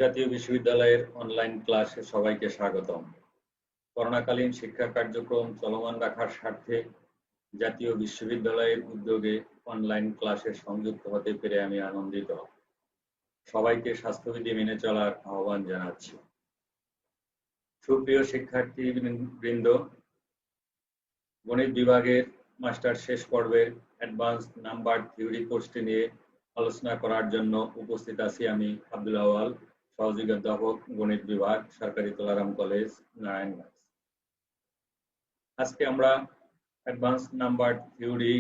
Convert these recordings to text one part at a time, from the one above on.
জাতীয় বিশ্ববিদ্যালয়ের অনলাইন ক্লাসে সবাইকে স্বাগতম। করোনাকালীন শিক্ষা কার্যক্রম চলমান রাখার স্বার্থে জাতীয় বিশ্ববিদ্যালয়ের উদ্যোগে অনলাইন ক্লাসে সংযুক্ত হতে পেরে আমি আনন্দিত। সবাইকে স্বাস্থ্যবিধি মেনে চলার আহ্বান জানাচ্ছি। সুপ্রিয় শিক্ষার্থীবৃন্দ, গণিত বিভাগের মাস্টার শেষ পর্বের অ্যাডভান্স নাম্বার থিওরি কোর্সটি নিয়ে আলোচনা করার জন্য উপস্থিত আছি আমি আব্দুল আওয়াল, সহযোগী অধ্যাপক, গণিত বিভাগ, সরকারি তোলারাম কলেজ, নারায়ণগঞ্জ। আজকে আমরা অ্যাডভান্স নাম্বার থিওরি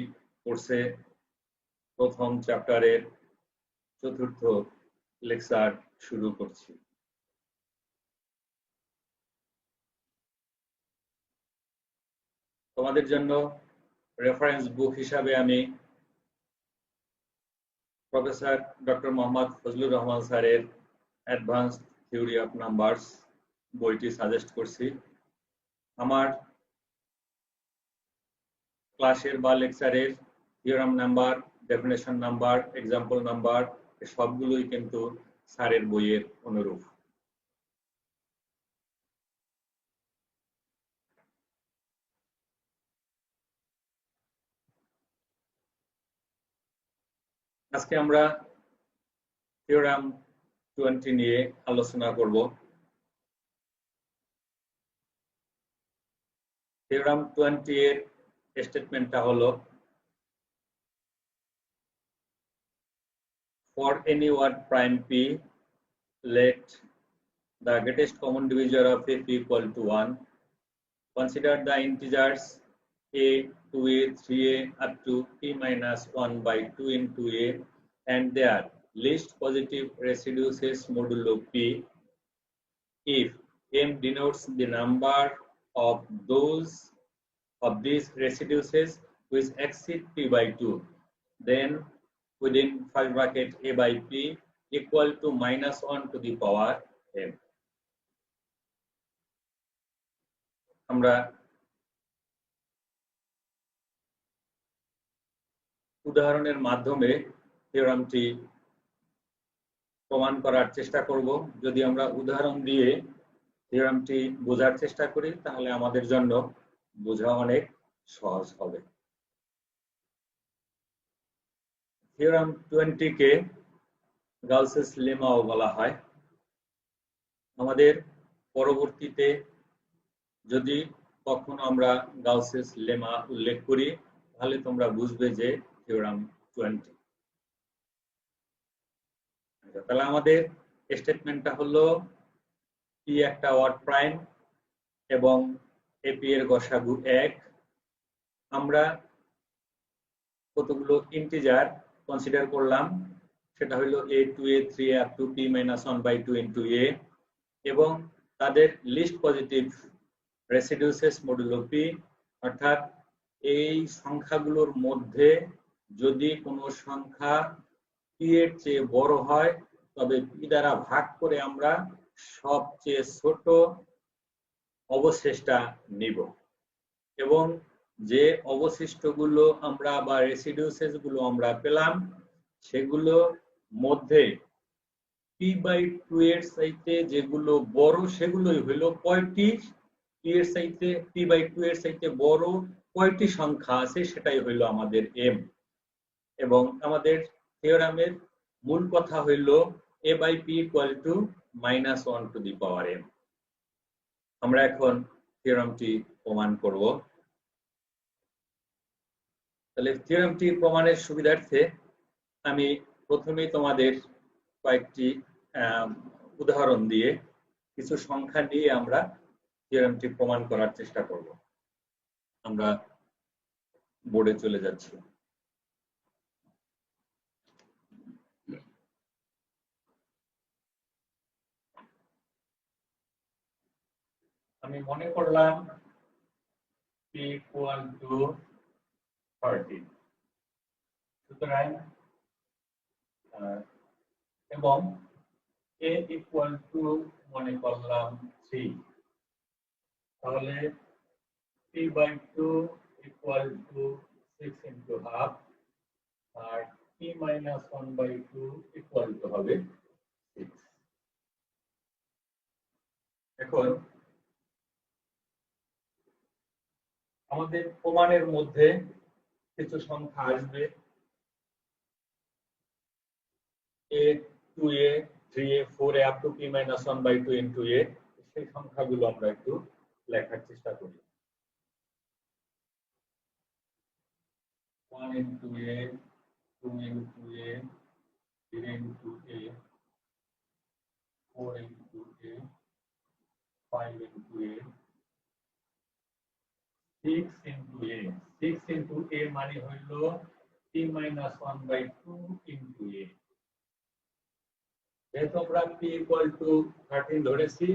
কোর্সে প্রথম চ্যাপ্টারের চতুর্থ লেকচার শুরু করছি। তোমাদের জন্য রেফারেন্স বুক হিসাবে আমি প্রফেসর ডক্টর মোহাম্মদ ফজলুর রহমান স্যারের অ্যাডভান্স থিওরি অফ নাম্বারস বইটি সাজেস্ট করছি। আমার ক্লাসের বা লেকচারের theorem number, definition number, example number সবগুলোই কিন্তু স্যারের বইয়ের অনুরূপ। আজকে আমরা থিওরাম 20 নিয়ে আলোচনা করব। থিওরাম 20 এর স্টেটমেন্টটা হলো, for any word prime p, let the greatest common divisor of a p equal to 1. Consider the integers a, 2a, 3a up to p minus 1 by 2 into a and their least positive residues is modulo p. If m denotes the number of these residues which exceed p by 2, then within 5 bracket a by p equal to minus 1 to the power m. আমরা উদাহরণের মাধ্যমে থিওরামটি প্রমাণ করার চেষ্টা করব। যদি আমরা উদাহরণ দিয়ে থিওরামটি বোঝার চেষ্টা করি তাহলে আমাদের জন্য বোঝা অনেক সহজ হবে। থিওরাম 20 কে গাউসেস লেমাও বলা হয়। আমাদের পরবর্তীতে যদি কখনো আমরা গাউসেস লেমা উল্লেখ করি তাহলে তোমরা বুঝবে যে থিওরাম 20। তাহলে আমাদের স্টেটমেন্টটা হলো p একটা ওয়ার্ড প্রাইম এবং এপি এর গসাগু 1। আমরা কতগুলো ইন্টিজার কনসিডার করলাম, সেটা হলো a, 2a, 3a up to p minus 1 by 2 into a এবং তাদের লিস্ট পজিটিভ রেসিডিউসেস মডুলো p, অর্থাৎ এই সংখ্যাগুলোর মধ্যে যদি কোনো সংখ্যা p এর চেয়ে বড় হয় তবে p দ্বারা ভাগ করে আমরা সবচেয়ে ছোট অবশিষ্টটা নিব এবং যে অবশিষ্টগুলো আমরা বা রেসিডিউসেস গুলো আমরা পেলাম সেগুলো মধ্যে p বাই 2 এর চাইতে যেগুলো বড় সেগুলোই হলো কয়টি p এর চাইতে p বাই 2 এর চাইতে বড় কয়টি সংখ্যা আছে সেটাই হলো আমাদের m। এবং আমাদের থিওরামের মূল কথা হলো a by p equal to minus 1 to the power m। আমরা এখন থিওরামটি প্রমাণ করব। তাহলে থিওরামটি প্রমাণের সুবিধার্থে আমি প্রথমেই তোমাদের কয়েকটি উদাহরণ দিয়ে কিছু সংখ্যা নিয়ে আমরা থিওরামটি প্রমাণ করার চেষ্টা করব। আমরা বোর্ডে চলে যাচ্ছি। আমি মনে করলাম p equal to 30, সুতরাং এবং a equal to মনে করলাম 3, তাহলে p by 2 equal to 6 into half R p minus 1 by 2 equal to হবে 6। এখন আমাদের প্রমাণের মধ্যে কিছু সংখ্যা আসবে, a 2a 3a 4a up to p minus 1 by 2 into a, সেই সংখ্যাগুলো আমরা একটু লেখার চেষ্টা করি। 1 into a 2 into a 3 into a 4 into a 5 into a 6 into a 6 into a মানে হইল p minus 1 by 2 into a। যেহেতু আমরা p equal to 13 ধরেছি,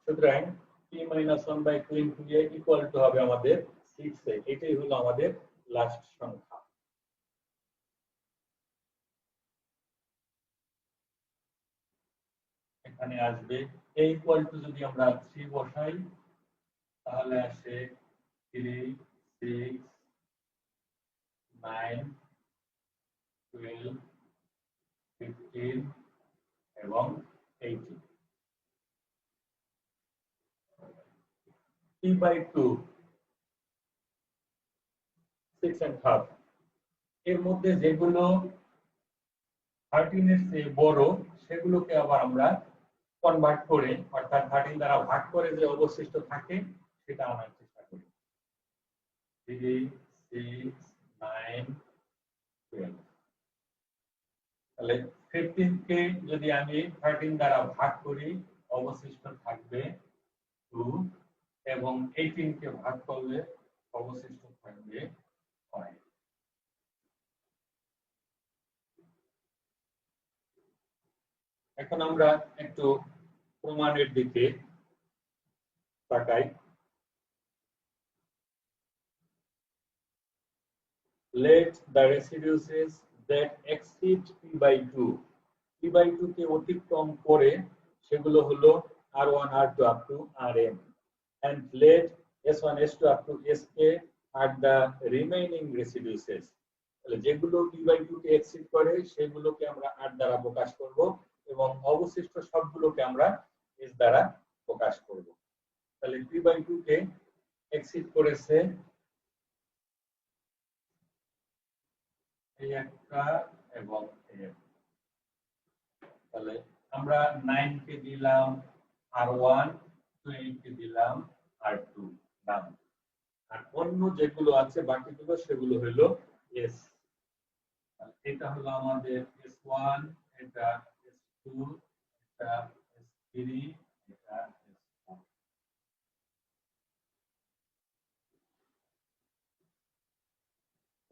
সুতরাং p minus 1 by 2 into a equal to হবে আমাদের 6a। এটাই হলো আমাদের লাস্ট সংখ্যা। এখানে আসবে a equal to, যদি আমরা 3 বসাই তাহলে আসে 3 6 9 12 15 এবং 18। p by 2 6.5, এর মধ্যে যেগুলো 13 এর চেয়ে বড় সেগুলোকে আবার আমরা কনভার্ট করে, অর্থাৎ 13 দ্বারা ভাগ করে যে অবশিষ্ট থাকে সেটা আনার চেষ্টা করি। 3 6 9 12, তাহলে 15 কে যদি আমি 13 দ্বারা ভাগ করি অবশিষ্ট থাকবে 2, এবং 18 কে ভাগ করলে অবশিষ্ট থাকবে 5। এখন আমরা একটু প্রমাণের দিকে তাকাই। Let the residues that exceed p by 2, p by 2 কে অতিক্রম করে সেগুলো হলো r1 r2 up to rm, and let s1 s2 up to sk are the remaining residues। তাহলে যেগুলো p by 2 কে এক্সিড করে সেগুলোকে আমরা r দ্বারা প্রকাশ করব এবং অবশিষ্ট সবগুলোকে আমরা s দ্বারা প্রকাশ করব। তাহলে p by 2 কে এক্সিড করেছে এই একটা এবং এই একটা। তাহলে আমরা 9 কে দিলাম r1, 12 কে দিলাম r2 নাম, আর অন্য যেগুলো আছে বাকিগুলো সেগুলো হলো s। এটা হলো আমাদের s1, এটা s2, এটা s3, এটা s4।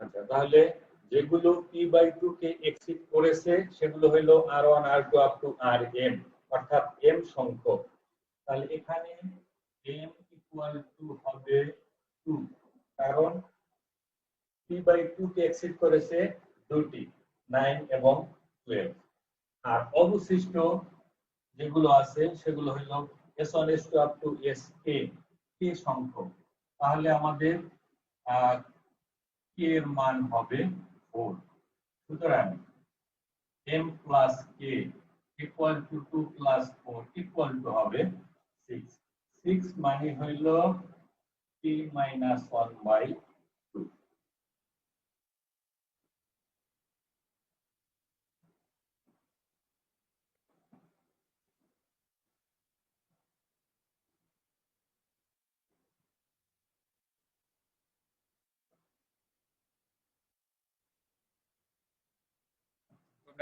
আচ্ছা, তাহলে যেগুলো p by 2 কে এক্সিড করেছে সেগুলো হলো r1 r2 up to rm, অর্থাৎ m সংখ্যক। তাহলে এখানে m equal to হবে 2, কারণ p by 2 কে এক্সিড করেছে দুটি, 9 এবং 12। আর অবশিষ্ট যেগুলো আছে সেগুলো হলো s1 s2 up to sk, k সংখ্যক। তাহলে আমাদের k এর মান হবে 4। সুতরাং m plus k equal to 2 plus 4 equal to হবে 6। 6 মানে হইল p minus 1 by 2।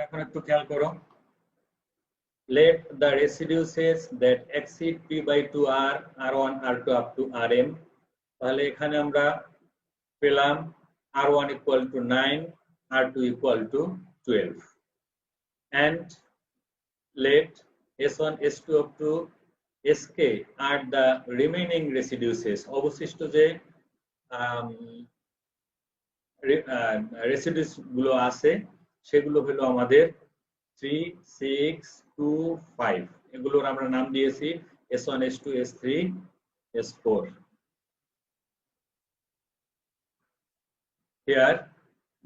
এখন একটু খেয়াল করো। Let the residues that exceed p by 2 are r1 r2 up to rm। তাহলে এখানে আমরা পেলাম r1 equal to 9, r2 equal to 12, and let s1 s2 up to sk are the remaining residues। অবশিষ্ট যে রেসিডিউস গুলো আছে সেগুলো হলো আমাদের 3 6 2 5, এগুলোর আমরা নাম দিয়েছি s1 s2 s3 s4। Here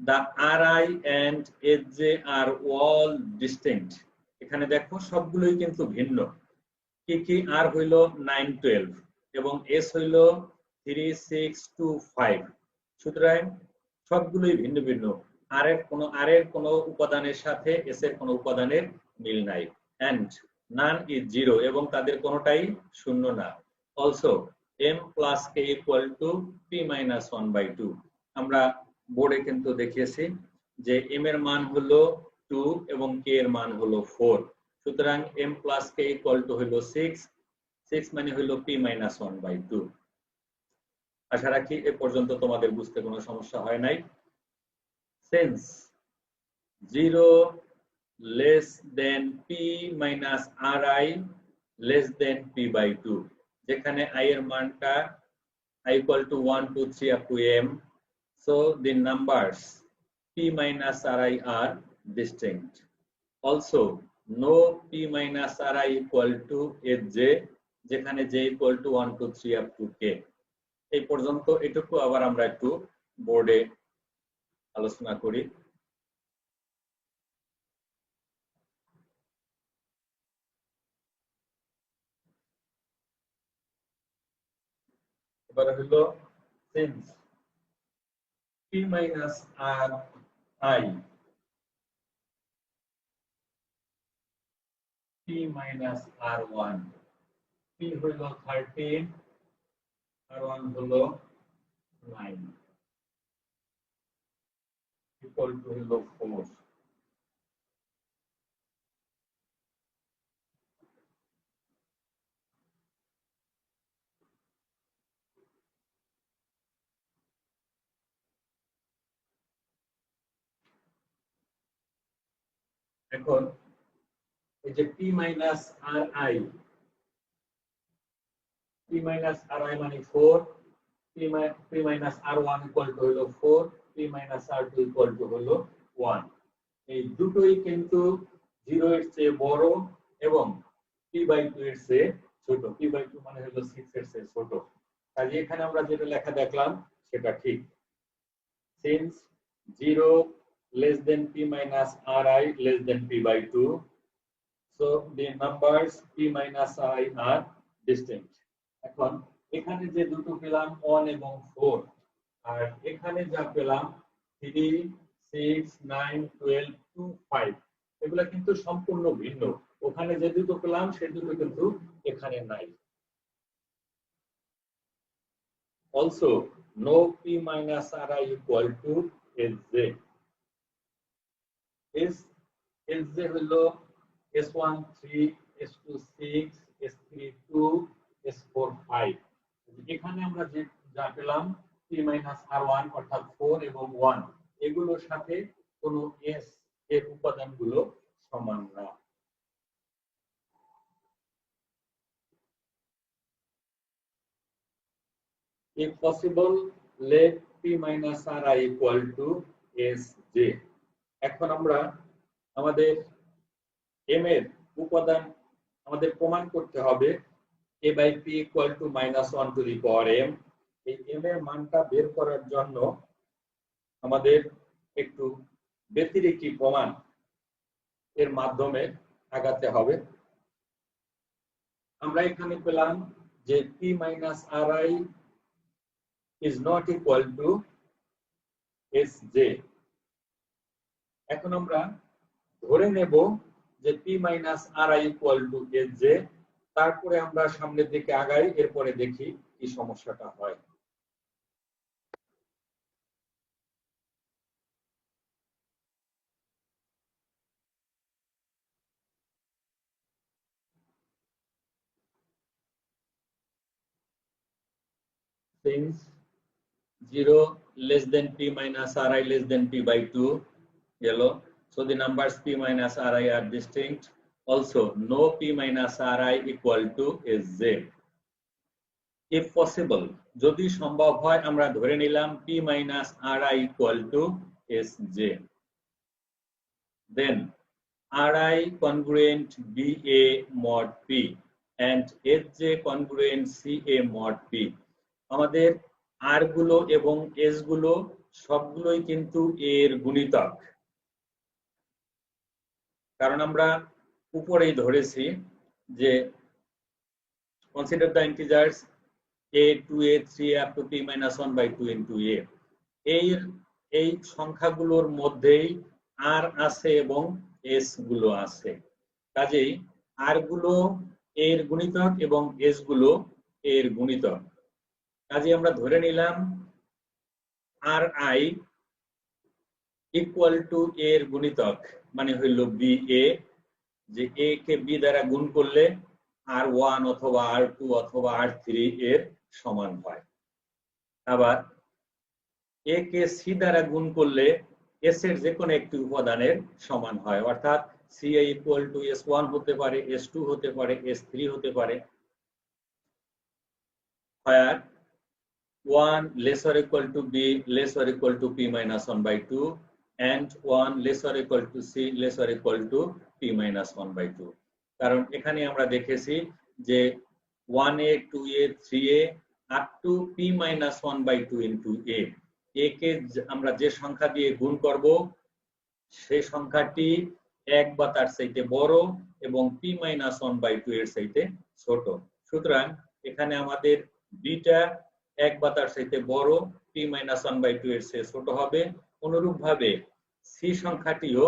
the ri and sj are all distinct। এখানে দেখো সবগুলোই কিন্তু ভিন্ন, কি আর হইল 9 12 এবং এস হইল 3 6 2 5। সুতরাং সবগুলোই ভিন্ন ভিন্ন। আর এর কোনো উপাদানের সাথে এস এর কোনো উপাদানের মিল নাই। এন্ড নান ইজ জিরো এবং তাদের কোনোটাই শূন্য না। Also m plus K equal to p minus 1/2। আমরা বোর্ডে কিন্তু দেখিয়েছি যে m এর মান হলো 2 এবং k এর মান হলো 4। সুতরাং m plus K equal to হলো 6। 6 মানে হলো p মাইনাস 1/2। আশা রাখি এ পর্যন্ত তোমাদের বুঝতে কোনো সমস্যা হয় নাই। Since 0 less than p minus ri less than p/2, যেখানে i এর মানটা i equal to 1 2 3 up to m, so the numbers p minus ri are distinct. Also no p minus ri equal to hj, যেখানে j equal to 1 2 3 up to k। এই পর্যন্ত এটুকু আবার আমরা একটু বোর্ডে আলোচনা করি। এবারে হলো since p minus ri p minus r1, p হলো 13 r1 হলো 9 equal to হলো 4। এখন এই যে p minus ri, p minus ri মানে 4, p minus r1 equal to হলো 4, p minus r2 equal to হলো 1। এই দুটোই কিন্তু 0 এর চেয়ে বড় এবং p/2 এর চেয়ে ছোট। p/2 মানে হলো 6 এর চেয়ে ছোট। তাই এখানে আমরা যেটা লেখা দেখলাম সেটা ঠিক। since 0 less than p minus ri less than p/2, so the numbers p minus ri are distinct. এখন এখানে যে দুটো পেলাম 1 এবং 4, আর এখানে যা পেলাম 3 6 9 12 2 5, এগুলা কিন্তু সম্পূর্ণ ভিন্ন। ওখানে যে দুটো পেলাম সেই দুটো কিন্তু এখানে নাই। Also no p minus ri equal to sj। sj হলো s1 3 s2 6 s3 2 s4 5। এখানে আমরা যে যা পেলাম p minus r1 অর্থাৎ 4 এবং 1, এগুলোর সাথে কোনো s এর উপাদানগুলো সমান না। If possible, let p minus ri equal to sj। এখন আমরা আমাদের m এর উপাদান আমাদের প্রমাণ করতে হবে a/p equal to -1 to the power m। এই m এর মানটা বের করার জন্য আমাদের একটু ব্যতিরেকি প্রমাণ এর মাধ্যমে আগাতে হবে। আমরা এখানে পেলাম যে p minus ri is not equal to sj। এখন আমরা ধরে নেব যে p minus ri equal to sj, তারপরে আমরা সামনের দিকে আগাই, এরপরে দেখি কি সমস্যাটা হয়। Since 0 less than p minus ri less than p/2 yellow, so the numbers p minus ri are distinct. Also no p minus ri equal to sj। if possible, যদি সম্ভব হয় আমরা ধরে নিলাম p minus ri equal to sj, then ri congruent ba mod p and sj congruent ca mod p। আমাদের আর গুলো এবং S গুলো সবগুলোই কিন্তু এর গুণিতক, কারণ আমরা উপরেই ধরেছি যে consider the integers a, 2a, 3a up to p minus 1 by 2 into a. এই সংখ্যাগুলোর মধ্যেই r আছে এবং s গুলো আছে। কাজেই r গুলো এর গুণিতক এবং s গুলো এর গুণিতক। কাজেই আমরা ধরে নিলাম ri ইকুয়াল টু এর গুণিতক মানে হইল ba, যে a কে b দ্বারা গুণ করলে r1 অথবা r2 অথবা r3 এর সমান হয়। আবার a কে c দ্বারা গুণ করলে s এর যে কোনো একটি উপাদানের সমান হয়, অর্থাৎ ca ইকুয়াল টু s1 হতে পারে, s2 হতে পারে, s3 হতে পারে। where 1 less or equal to b less or equal to p minus 1 by 2 and 1 less or equal to c less or equal to p minus 1 by 2। কারণ এখানে আমরা দেখেছি যে 1a, 2a, 3a up to p minus 1 by 2 into a, a কে আমরা যে সংখ্যা দিয়ে গুণ করব সেই সংখ্যাটি 1 বা তার চাইতে বড় এবং p minus 1 by 2 এর চাইতে ছোট। সুতরাং এখানে আমাদের বিটা 1 বা তার চাইতে বড়, p minus 1 by 2 এর চেয়ে ছোট হবে। অনুরূপভাবে c সংখ্যাটিও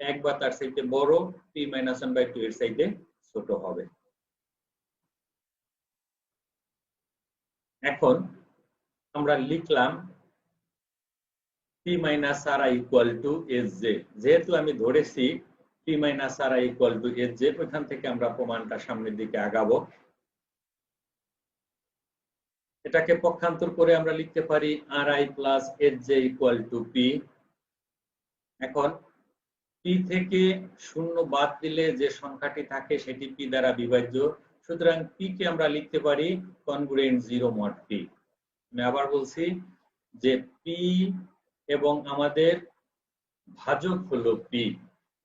1 বা তার চাইতে বড়, p minus 1 by 2 এর চাইতে ছোট হবে। এখন আমরা লিখলাম p minus ri equal to sj। যেহেতু আমি ধরেছি p minus ri equal to sj, ওইখান থেকে আমরা প্রমাণটা সামনের দিকে আগাবো। এটাকে পক্ষান্তর করে আমরা লিখতে পারি ri plus sj equal to p। এখন p থেকে 0 বাদ দিলে যে সংখ্যাটি থাকে সেটি p দ্বারা বিভাজ্য। সুতরাং p কে আমরা লিখতে পারি কনগ্রুয়েন্ট 0 mod p। আমি আবার বলছি যে p এবং আমাদের ভাজক হলো p,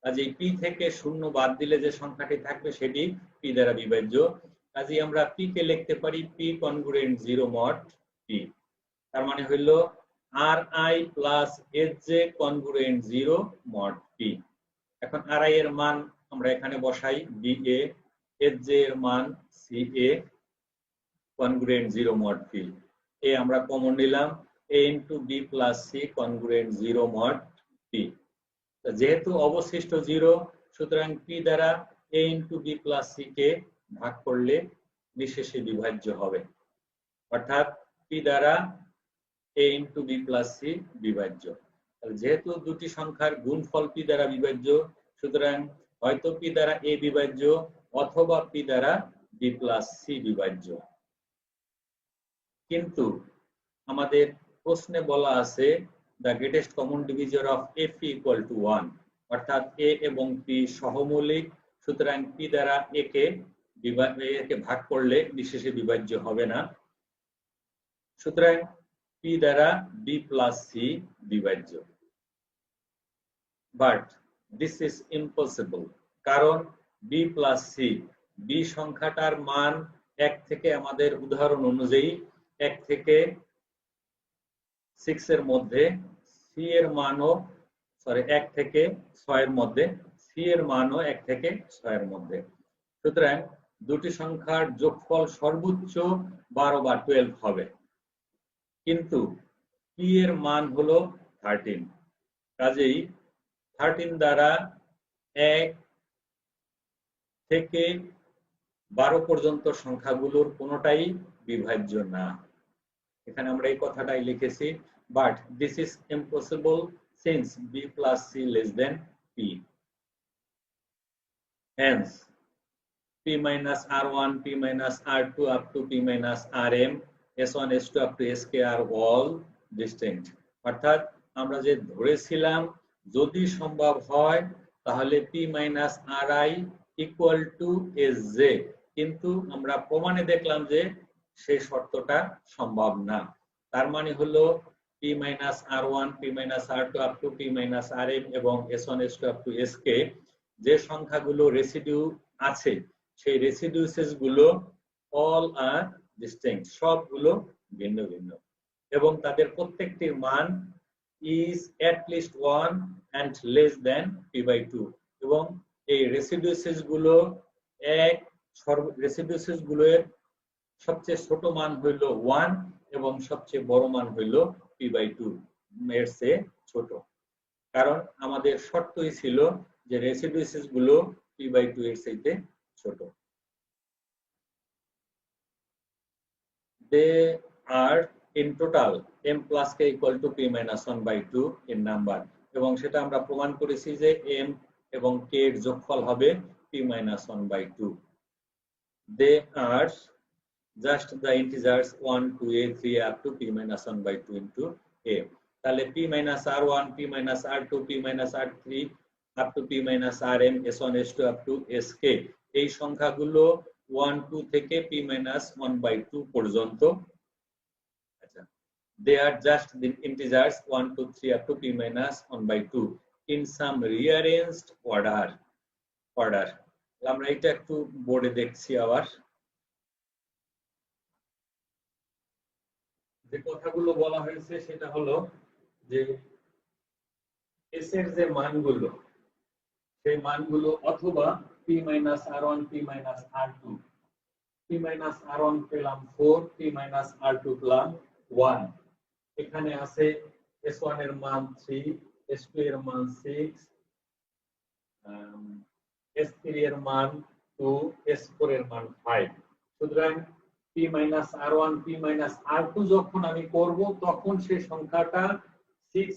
কাজেই p থেকে 0 বাদ দিলে যে সংখ্যাটি থাকবে সেটি p দ্বারা বিভাজ্য। কাজেই আমরা p কে লিখতে পারি p কনগ্রুয়েন্ট 0 mod p। তার মানে হলো ri plus sj congruent 0 mod p। এখন ri এর মান আমরা এখানে বসাই ba, sj এর মান ca কনগ্রুয়েন্ট 0 mod p। এ আমরা কমন নিলাম a into b plus c congruent 0 mod p। যেহেতু অবশিষ্ট 0, সুতরাং p দ্বারা a into b plus c কে ভাগ করলে নিঃশেষে বিভাজ্য হবে, অর্থাৎ p দ্বারা a into b plus c বিভাজ্য। যেহেতু দুটি সংখ্যার গুণফল p দ্বারা বিভাজ্য, সুতরাং হয়তো p দ্বারা a বিভাজ্য অথবা p দ্বারা b plus c বিভাজ্য। কিন্তু আমাদের প্রশ্নে বলা আছে the greatest common divisor of f equal to 1, অর্থাৎ a এবং p সহমৌলিক, সুতরাং p দ্বারা a কে ভাগ করলে নিঃশেষে বিভাজ্য হবে না। সুতরাং p দ্বারা b plus c বিভাজ্য। বাট দিস ইজ ইম্পসিবল, কারণ b plus c, b সংখ্যাটার মান 1 থেকে আমাদের উদাহরণ অনুযায়ী 1 থেকে 6 এর মধ্যে, c এর মানও 1 থেকে 6 এর মধ্যে, c এর মানও 1 থেকে 6 এর মধ্যে। সুতরাং দুটি সংখ্যার যোগফল সর্বোচ্চ 12 বা 12 হবে, কিন্তু p এর মান হলো 13। কাজেই 13 দ্বারা 1 থেকে 12 পর্যন্ত সংখ্যাগুলোর কোনোটাই বিভাজ্য না। এখানে আমরা এই কথাটাই লিখেছি, but this is impossible since b plus c less than p। Hence p minus r1, p minus r2 up to p minus rm, s1, s2 up to sk are all distinct। অর্থাৎ আমরা যে ধরেছিলাম যদি সম্ভব হয় তাহলে p minus ri equal to sj, কিন্তু আমরা প্রমাণে দেখলাম যে সেই শর্তটা সম্ভব না। তার মানে হলো p minus r1, p minus r2 up to p minus rm এবং s1, s2 up to sk যে সংখ্যাগুলো রেসিডিউ আছে সেই রেসিডিউসেস গুলো all are distinct, সবগুলো ভিন্ন ভিন্ন এবং তাদের প্রত্যেকটির মান is at least 1 and less than p by 2 এবং এই রেসিডিউসেস গুলো রেসিডিউসেস গুলোর সবচেয়ে ছোট মান হইল 1 এবং সবচেয়ে বড় মান হইল p/2 এর চেয়ে ছোট। কারণ আমাদের শর্তই ছিল যে রেসিডিউসেস গুলো p/2 এর চাইতে ছোট। They are in total m plus k equal to p minus 1/2 in number, এবং সেটা আমরা প্রমাণ করেছি যে m এবং k এর যোগফল হবে p minus 1/2. They are just the integers 1 to a 3 up to p minus 1/2 into a. তাহলে p minus r1, p minus r2, p minus r3 up to p minus rm, s1, s2 up to sk এই সংখ্যাগুলো 1 2 থেকে p minus 1/2 পর্যন্ত। আচ্ছা, they are just the integers 1 2 3 up to p minus 1/2 in some rearranged order. আমরা এটা একটু বোর্ডে দেখছি আবার। যে কথাগুলো বলা হয়েছে সেটা হলো যে s এর যে মানগুলো, সেই মানগুলো অথবা p minus r1, p minus r2, p minus r1 পেলাম 4, p minus r2 পেলাম 1, এখানে আছে s1 এর মান 3, s2 এর মান 6, s3 এর মান 2, s4 এর মান 5। সুতরাং p minus r1, p minus r2 যখন আমি করব তখন সেই সংখ্যাটা 6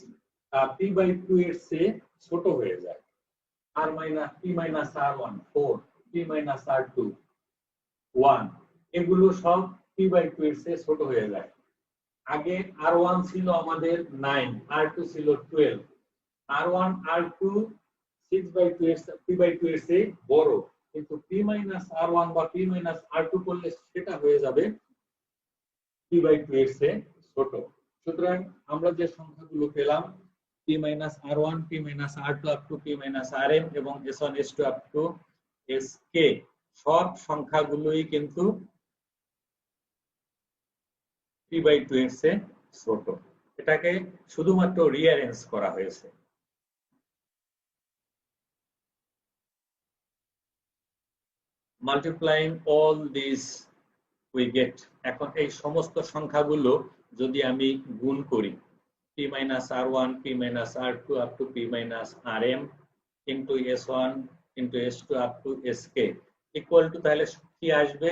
p/2 এর চেয়ে ছোট হয়ে যায়। r minus p minus r1 4, p minus r2 1, এগুলো সব p/2 এর চেয়ে ছোট হয়ে যায়। আগে r1 ছিল আমাদের 9, r2 ছিল 12, r1 r2 6/2 এর p/2 এর চেয়ে বড়, কিন্তু p minus r1 বা p minus r2 করলে সেটা হয়ে যাবে p/2 এর চেয়ে ছোট। সুতরাং আমরা যে সংখ্যাগুলো পেলাম p minus r1, p minus r2 up to p minus rm এবং s1 s2 up to sk সব সংখ্যাগুলোই কিন্তু p/2 এর চেয়ে ছোট। এটাকে শুধুমাত্র রিঅ্যারেঞ্জ করা হয়েছে। Multiplying all these we get, এখন এই সমস্ত সংখ্যাগুলো যদি আমি গুণ করি p minus r1, p minus r2 up to p minus rm into s1 into s2 up to sk equal to, তাহলে কি আসবে?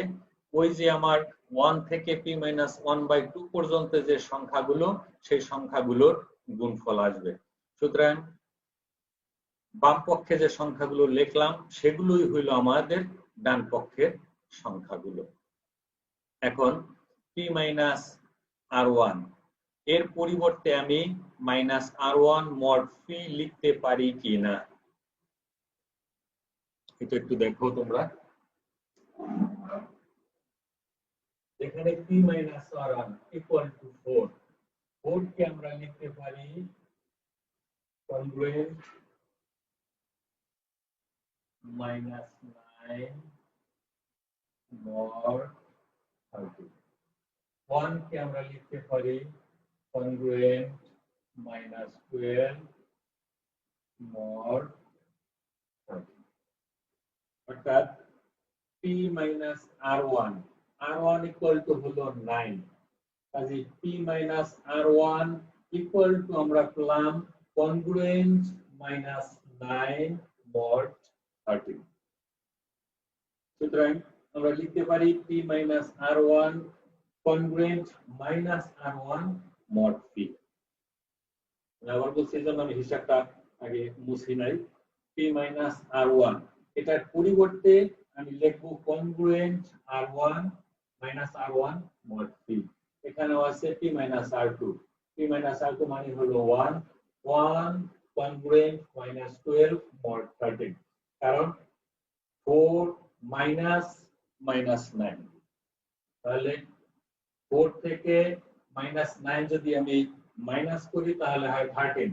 ওই যে আমার 1 থেকে p minus 1/2 পর্যন্ত যে সংখ্যাগুলো, সেই সংখ্যাগুলোর গুণফল আসবে। সুতরাং বাম পক্ষে যে সংখ্যাগুলো লিখলাম সেগুলোই হইল আমাদের ডান পক্ষের সংখ্যাগুলো। এখন p minus r1 এর পরিবর্তে আমি minus r1 mod p লিখতে পারি কিনা এটা একটু দেখো তোমরা। এখানে p minus r1 equal to 4, 4 কে আমরা লিখতে পারি congruent minus 9 mod 30, 1 কে আমরা লিখতে পারি congruent minus 12 mod 30, অর্থাৎ p minus r1 equal to হলো 9, কাজে p minus r1 equal to আমরা পেলাম congruent minus 9 mod 30। সুতরাং আমরা লিখতে পারি p minus r1 congruent minus r1 mod p। আবার বলছি যে আমি হিসাবটা আগে মুছি নাই। p minus r1 এটার পরিবর্তে আমি লিখব congruent r1 minus r1 mod p। এখানে আছে p minus r2, p minus r2 মানে হলো 1 congruent minus 12 mod 13, কারণ 4 minus 9, তাহলে 4 থেকে minus 9 যদি আমি মাইনাস করি তাহলে হয় 13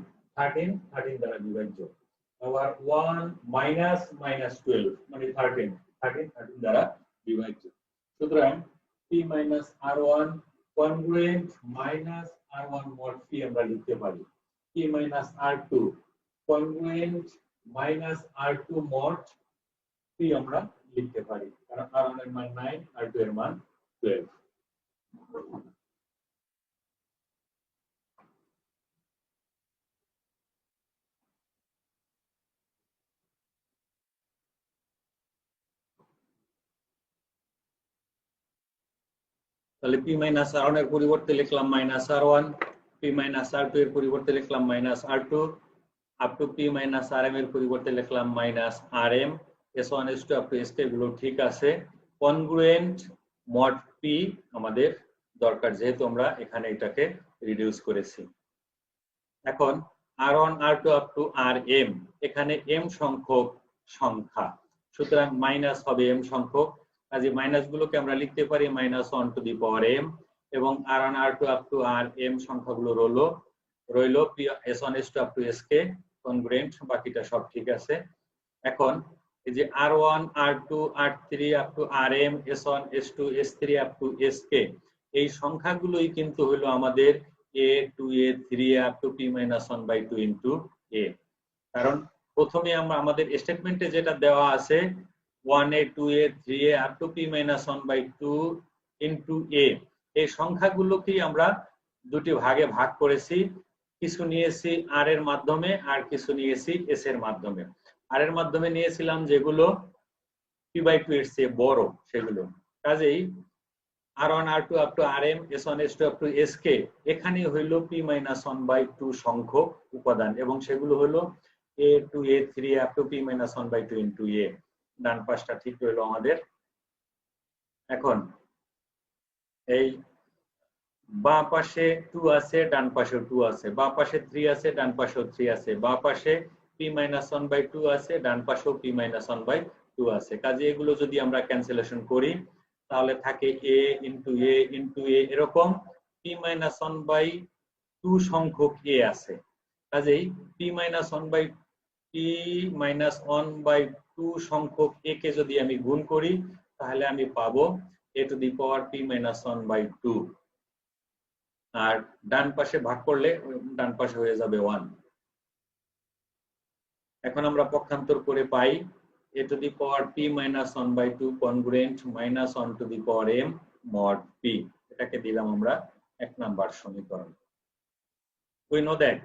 দ্বারা বিভাজ্য। আবার 1 minus 12 মানে 13 দ্বারা বিভাজ্য। সুতরাং p minus r1 congruent minus r1 mod p আমরা লিখতে পারি। p minus r2 congruent minus r2 mod p আমরা লিখতে পারি, কারণ r1 এর মান 9, r2 এর মান 12। তাহলে পি মাইনাস আর ওয়ান এর পরিবর্তে লিখলাম minus r one, p minus r two এর পরিবর্তে লিখলাম minus r two, up to P minus r m এর পরিবর্তে লিখলাম minus r M, S one S two up to S k এগুলো ঠিক আছে। কনগ্রুয়েন্ট মড পি আমাদের দরকার, যেহেতু আমরা এখানে এটাকে রিডিউস করেছি। এখন R one R two up to R M, এখানে এম সংখ্যক সংখ্যা, সুতরাং মাইনাস হবে এম সংখ্যক, কাজে মাইনাস গুলোকে আমরা লিখতে পারি minus one to the power M, এবং R one R two up to R M সংখ্যাগুলো রইল S one S two up to S K congruent, বাকিটা সব ঠিক আছে। এখন এই যে R one R two R three up to R M, S one S two S three up to S K, এই সংখ্যাগুলোই কিন্তু হলো আমাদের A two A three up to P minus one by two into এ। কারণ প্রথমে আমরা আমাদের স্টেটমেন্টে যেটা দেওয়া আছে 1a 2a 3a up to p minus 1 by 2 into a, এই সংখ্যাগুলোকেই আমরা দুটি ভাগে ভাগ করেছি, কিছু নিয়েছি আর এর মাধ্যমে আর কিছু নিয়েছি এস এর মাধ্যমে। আর এর মাধ্যমে নিয়েছিলাম যেগুলো p বাই 2 এর চেয়ে বড় সেগুলো, কাজেই R one R two up to R M, S one S two up to S K, এখানে হইল p মাইনাস 1 বাই 2 সংখ্যক উপাদান, এবং সেগুলো হলো a two a 3 up to p minus 1 by 2 into a। ডান পাশটা ঠিক রইল আমাদের। এখন এই বাঁ পাশে 2 আছে, ডান পাশেও 2 আছে, বাঁ পাশে 3 আছে, ডান পাশেও 3 আছে, বাঁ পাশে p মাইনাস 1 বাই 2 আছে, ডান পাশেও p মাইনাস 1 বাই 2 আছে। কাজে এগুলো যদি আমরা ক্যান্সেলেশন করি তাহলে থাকে a into a into a, এরকম p মাইনাস 1 বাই 2 সংখ্যক a আছে। কাজেই p মাইনাস 1 বাই p-1/2 সংখ্যক a কে যদি আমি গুণ করি তাহলে আমি পাবো a two the power p-1/2, আর ডান পাশে ভাগ করলে ডান পাশে হয়ে যাবে 1। এখন আমরা পক্ষান্তর করে পাই a two the power p-1/2 congruent minus 1 to the power m mod p, এটাকে দিলাম আমরা 1 নাম্বার সমীকরণ। We know that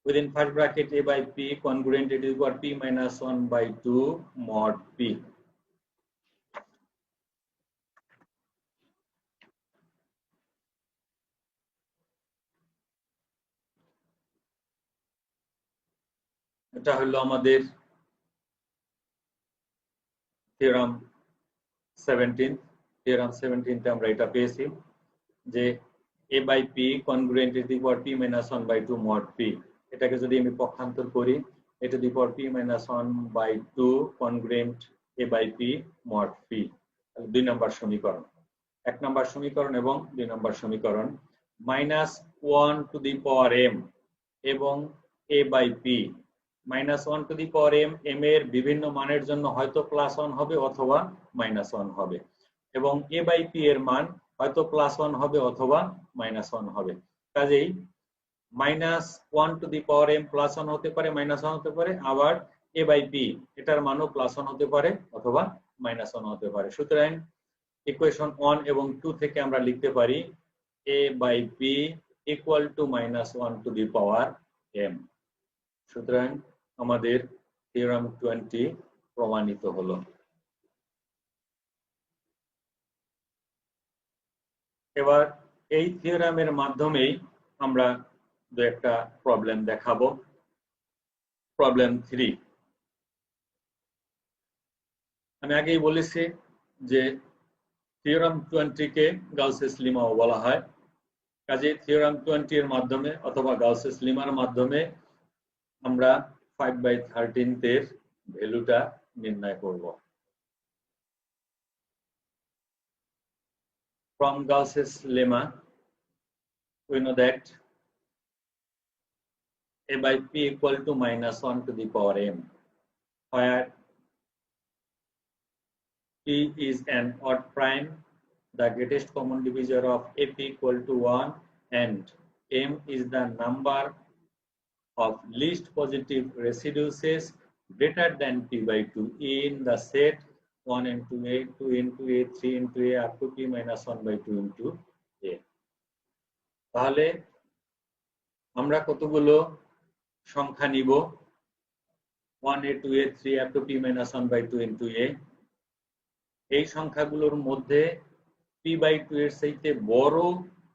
within first bracket a by p congruent it is equal p minus 1 by 2 mod p. এটা হলো আমাদের theorem 17। Theorem 17 তে আমরা এটা পেয়েছি যে a by p congruent is equal to p minus 1 by 2 mod p, এটাকে যদি আমি পক্ষান্তর করি a to the power p minus 1 by 2 congruent a by p mod p, তাহলে 2 নম্বর সমীকরণ। 1 নম্বর সমীকরণ এবং 2 নম্বর সমীকরণ, minus 1 to the power m এবং a by p, minus 1 to the power m, m এর বিভিন্ন মানের জন্য হয়তো প্লাস 1 হবে অথবা মাইনাস 1 হবে, এবং a by p এর মান হয়তো প্লাস 1 হবে অথবা মাইনাস 1 হবে। কাজেই minus 1 to the power m plus 1 হতে পারে, মাইনাস 1 হতে পারে, আবার a by p এটার মানও প্লাস 1 হতে পারে অথবা মাইনাস 1 হতে পারে। সুতরাং ইকুয়েশন 1 এবং 2 থেকে আমরা লিখতে পারি a by p equal to minus 1 to the power m। সুতরাং আমাদের থিওরাম 20 প্রমাণিত হলো। এবার এই থিওরামের মাধ্যমেই আমরা দু একটা প্রবলেম দেখাবো। প্রবলেম 3, আমি আগেই বলেছি যে থিওরাম 20 কে গাউসেস লেমাও বলা হয়। কাজে থিওরাম 20 এর মাধ্যমে অথবা গাউসেস লেমার মাধ্যমে আমরা 5/13 এর ভ্যালুটা নির্ণয় করব। From Gauss's lemma we know that a by p equal to minus 1 to the power m, where p is an odd prime, the greatest common divisor of ap equal to 1, and m is the number of least positive residues greater than p by 2 in the set 1 into a, 2 into a, 3 into a up to p minus 1 by 2 into a। তাহলে আমরা কতগুলো সংখ্যা নিব? 1a, 2a, 3 up to p minus 1 by 2 into a। এই সংখ্যাগুলোর মধ্যে p by 2 এর চাইতে বড়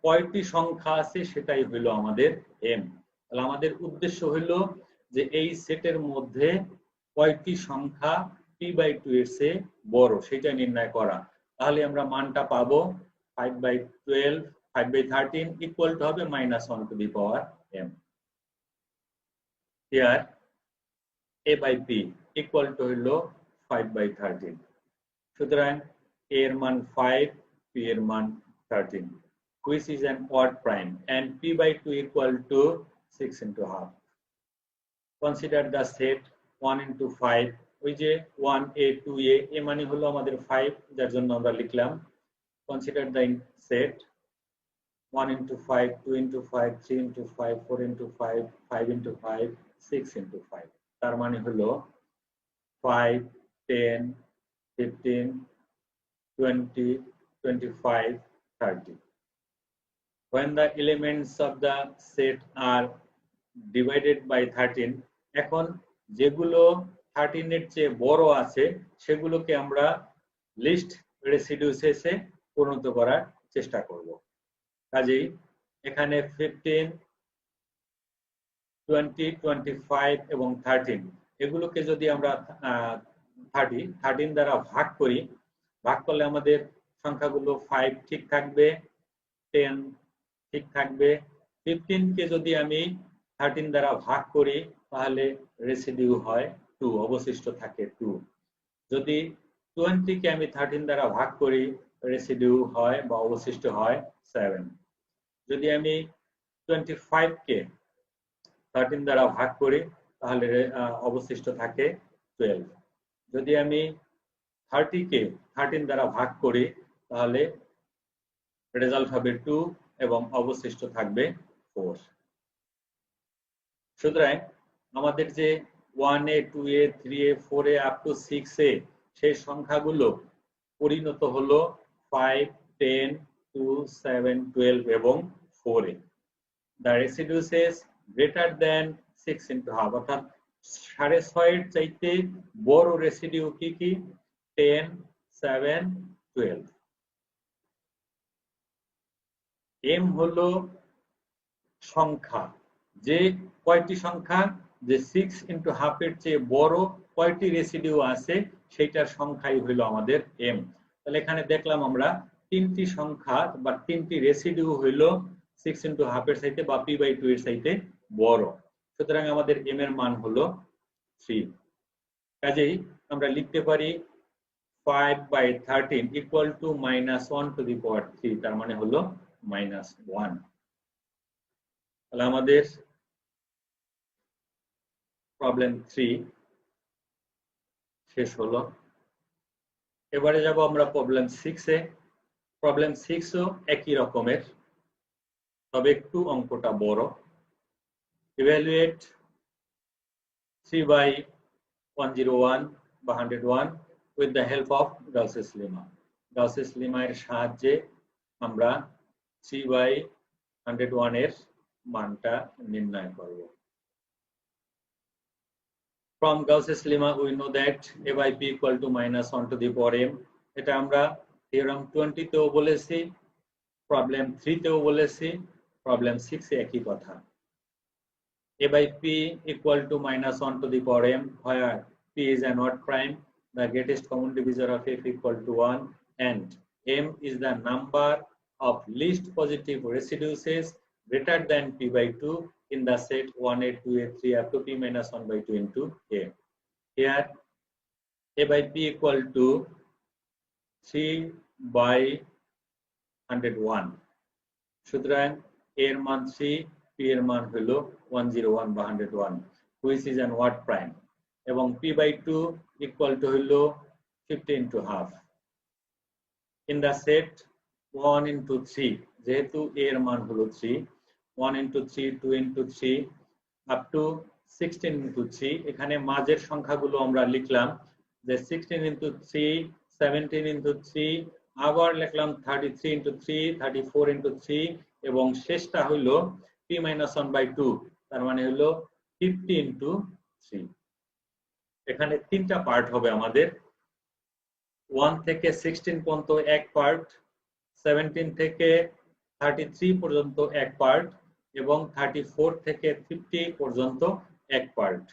কয়টি সংখ্যা আছে সেটাই হলো আমাদের m। তাহলে আমাদের উদ্দেশ্য হলো যে এই সেটের মধ্যে কয়টি সংখ্যা p by 2 এর চেয়ে বড় সেটা নির্ণয় করা। তাহলে আমরা মানটা পাবো 5 by 12, 5 by 13 equal to হবে -1 to the power m। Here a by p equal to হলো 5 by 13। সুতরাং a এর মান 5, p এর মান 13, which is an odd prime, and p by 2 equal to 6 into half. Consider the set 1 into 5, ওই যে 1a, 2a, a মানে হলো আমাদের 5, যার জন্য আমরা লিখলাম। Consider the set 1 into 5, 2 into 5, 3 into 5, 4 into 5, 5 into 5, 6 into 5। তার মানে হলো 5, 10, 15, 20, 25, 30. When the elements of the set are divided by 13, এখন যেগুলো 13 এর চেয়ে বড় আছে সেগুলোকে আমরা লিস্ট রেসিডিউসে পরিণত করার চেষ্টা করব। কাজেই এখানে 15, 20, 25 এবং 13 এগুলোকে যদি আমরা 13 দ্বারা ভাগ করি, ভাগ করলে আমাদের সংখ্যাগুলো 5 ঠিক থাকবে, 10 ঠিক থাকবে। 15 কে যদি আমি 13 দ্বারা ভাগ করি তাহলে রেসিডিউ হয় 2, অবশিষ্ট থাকে 2। যদি 20 কে আমি 13 দ্বারা ভাগ করি রেসিডিউ হয় বা অবশিষ্ট হয় 7। যদি আমি 25 কে 13 দ্বারা ভাগ করি তাহলে অবশিষ্ট থাকে 12। যদি আমি 30 কে 13 দ্বারা ভাগ করি তাহলে রেজাল্ট হবে 2 এবং অবশিষ্ট থাকবে 4। সুতরাং আমাদের যে 1a, 2a, 3a, 4a up to 6a সেই সংখ্যাগুলো পরিণত হলো 5, 10, 2, 7, 12 এবং 4a। The residues is greater than 6 into half, অর্থাৎ 6.5 এর চাইতে বড় রেসিডিউ কি কি? 10, 7, 12। m হলো সংখ্যা, যে কয়টি সংখ্যা, যে 6 into half এর চেয়ে বড় কয়টি রেসিডিউ আছে সেটার সংখ্যাই হলো আমাদের m। তাহলে এখানে দেখলাম আমরা তিনটি সংখ্যা বা তিনটি রেসিডিউ হইলো 6 into half এর চাইতে বা p by 2 এর চাইতে বড়। সুতরাং আমাদের m এর মান হলো 3। কাজেই আমরা লিখতে পারি 5 by 13 equal to -1 to the power 3, তার মানে হলো -1। তাহলে আমাদের প্রবলেম 3 শেষ হলো। এবারে যাব আমরা প্রবলেম 6 এ। প্রবলেম 6 ও একই রকমের, তবে একটু অঙ্কটা বড়। ইভ্যালুয়েট 3 by 101 বা 101 with the help of Gauss's lemma। Gauss's lemma এর সাহায্যে আমরা 3 by 101 এর মানটা নির্ণয় করব। From Gauss's lemma we know that a by p equal to -1 to the power m। এটা আমরা থিওরাম 20 তেও বলেছি, প্রবলেম 3 তেও বলেছি, প্রবলেম 6 এ একই কথা। a by p equal to -1 to the power m, where p is an odd prime, the greatest common divisor of f equal to 1, and m is the number of least positive residues greater than p by 2 in the set 1a, 2a, 3 up to p minus 1 by 2 into a. Here a by p equal to 3 by 101। সুতরাং এর মান 3, p এর মান হলো 101 বা 101, which is an odd prime, এবং p by 2 equal to হলো 50 into half। In the set 1 into 3, যেহেতু এর মান হলো 3, 1 into 3, 2 into 3 up to 16 into 3, এখানে মাঝের সংখ্যাগুলো আমরা লিখলাম যে 16 into 3, 17 into 3, আবার লিখলাম 33 into 3, 34 into 3, এবং শেষটা হলো p-1/2, তার মানে হলো 50 into 3। এখানে তিনটা পার্ট হবে আমাদের, 1 থেকে 16 পর্যন্ত এক পার্ট, 17 থেকে 33 পর্যন্ত এক পার্ট, এবং 34 থেকে 50 পর্যন্ত এক পার্ট,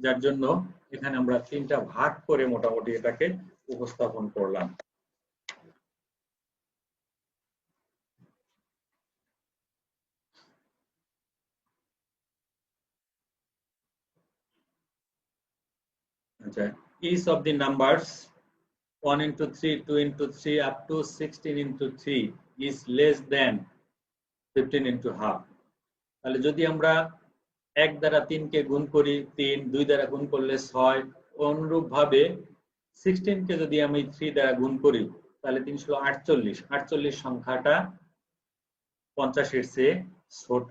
যার জন্য এখানে আমরা তিনটা ভাগ করে মোটামুটি এটাকে উপস্থাপন করলাম। আচ্ছা, each of the numbers 1 into 3, 2 into 3 up to 16 into 3 is less than 15 into half। তাহলে যদি আমরা 1 দ্বারা 3 কে গুণ করি 3, 2 দ্বারা গুণ করলে 6, অনুরূপ ভাবে 16 কে যদি আমি 3 দ্বারা গুণ করি তাহলে 3 হলো 48। 48 সংখ্যাটা 50 এর চেয়ে ছোট।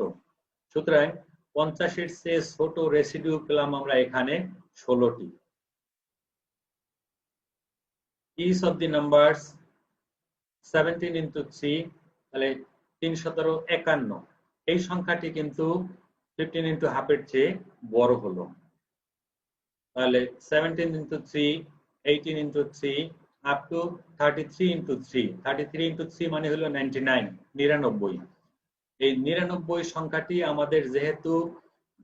সুতরাং 50 এর চেয়ে ছোট রেসিডিউ পেলাম আমরা এখানে 16টি। Each of the numbers 17 into 3, তাহলে 3 17 51, এই সংখ্যাটি কিন্তু 15 into half এর চেয়ে বড় হলো। তাহলে 17 into 3, 18 into 3 up to 33 into 3, 33 into 3 মানে হলো 99, 99। এই 99 সংখ্যাটি আমাদের যেহেতু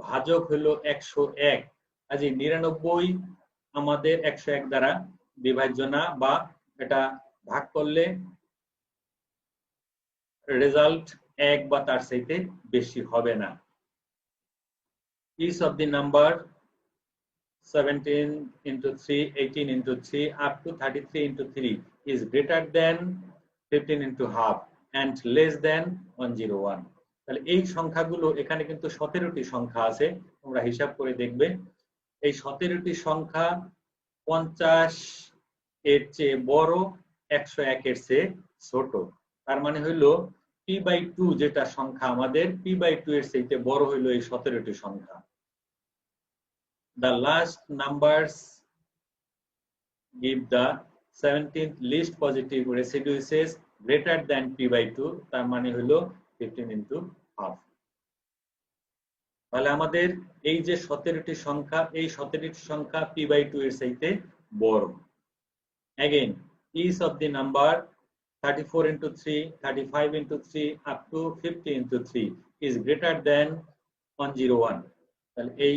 ভাজক হলো 101, কাজে 99 আমাদের 101 দ্বারা বিভাজ্য না, বা এটা ভাগ করলে রেজাল্ট 1 বা তার চাইতে বেশি হবে না। Each of the number 17 into 3, 18 into 3 up to 33 into 3 is greater than 15 into half and less than 101। তাহলে এই সংখ্যাগুলো এখানে কিন্তু 17টি সংখ্যা আছে, তোমরা হিসাব করে দেখবে। এই 17টি সংখ্যা 50 এর চেয়ে বড়, 101 এর চেয়ে ছোট। তার মানে হইলো p/2 যেটা সংখ্যা আমাদের, p/2 এর চেয়ে বড় হইলো এই 17টি সংখ্যা। The last numbers give the 17th least positive residues greater than p/2, তার মানে হলো 15 into half। তাহলে আমাদের এই যে 17টি সংখ্যা, এই 17টি সংখ্যা p/2 এর চাইতে বড়। Again, each of the number 34 into 3, 35 into 3 up to 50 into 3 is greater than 101। তাহলে এই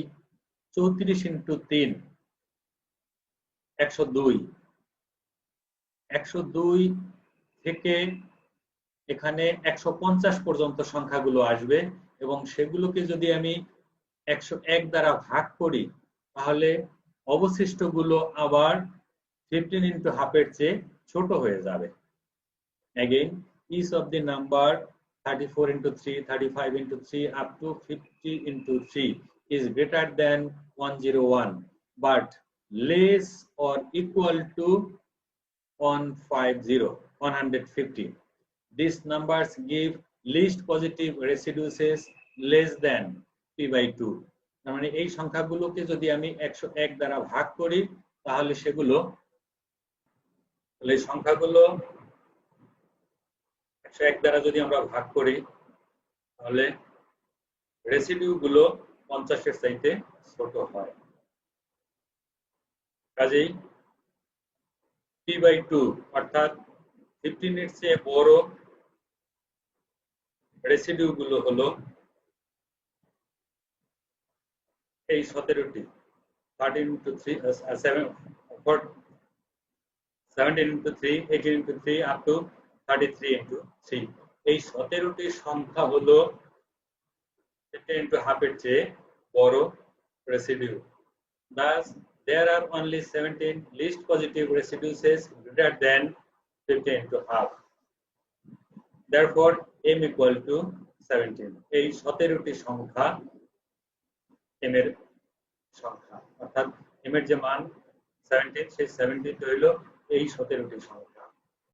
34 into 3 102, 102 থেকে এখানে 150 পর্যন্ত সংখ্যাগুলো আসবে, এবং সেগুলোকে যদি আমি 101 দ্বারা ভাগ করি তাহলে অবশিষ্টগুলো আবার 15 into half এর চেয়ে ছোট হয়ে যাবে। Again, each of the number 34 into 3, 35 into 3 up to 50 into 3 is greater than 101 but less or equal to 150. These numbers give least positive residues less than p/2। তার মানে এই সংখ্যাগুলোকে যদি আমি 101 দ্বারা ভাগ করি তাহলে সেগুলো, তাহলে এই সংখ্যাগুলো 101 দ্বারা যদি আমরা ভাগ করি তাহলে রেসিডিউ গুলো 50 এর চাইতে ছোট হয়। কাজেই p/2 অর্থাৎ 15 এর চেয়ে বড় রেসিডিউ গুলো হলো এই 17টি, 13 into 3, 17 into 3, 18 into 3 up to 33 into 3। এই 17টি সংখ্যা হলো 15 into half এর চেয়ে বড় residue. Thus, there are only 17 least positive residues greater than 15 into half. Therefore, m equal to 17। এই 17টি সংখ্যা m এর সংখ্যা, অর্থাৎ m এর যে মান 17, সেই 17 হইল এই 17টি সংখ্যা।